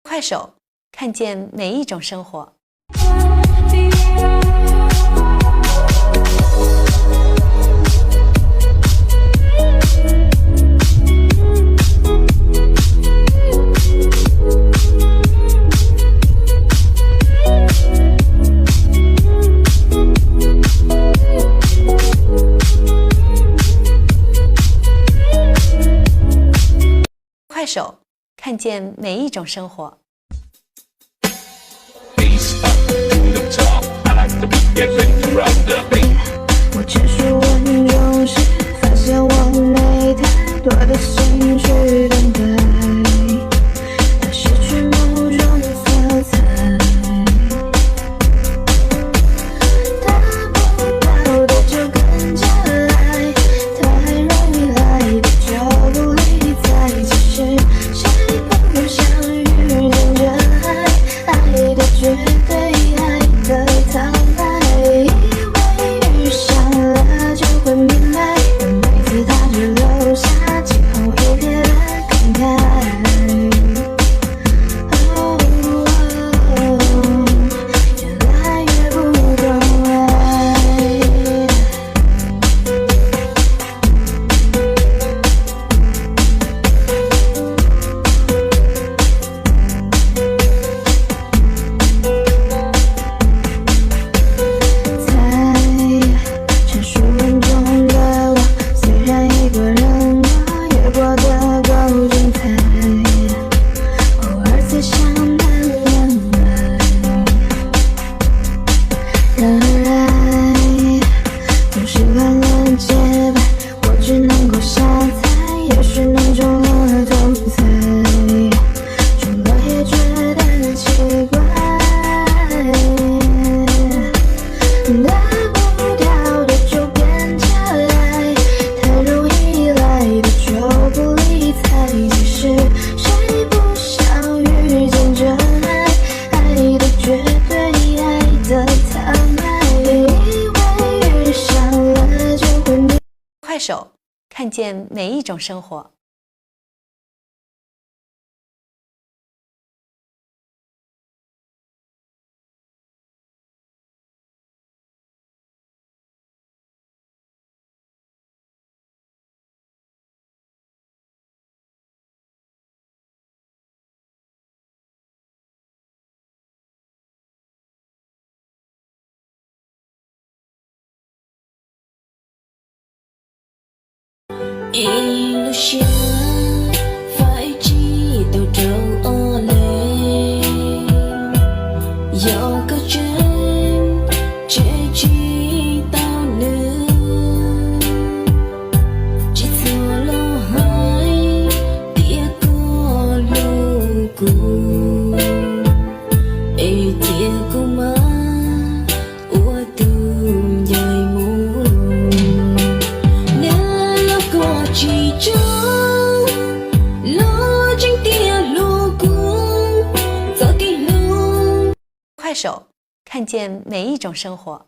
快手，看见每一种生活。快手，看见每一种生活。我持续问中时，发现我没太多的兴趣等待，它失去某种色彩，大不了的就跟着来，太容易来的就不理睬。其实谁不想遇见真爱，爱的绝对，爱的苍白。快手，看见每一种生活。一路上phải chi đầu trâu o lên do câu chuyện chế chi tao nữa chỉ cho lo hai tia có lu cu e tia cu ma ua tu dài mu chỉ trao lo tranh tia lu cu giờ kỳ lu。快手，看见每一种生活。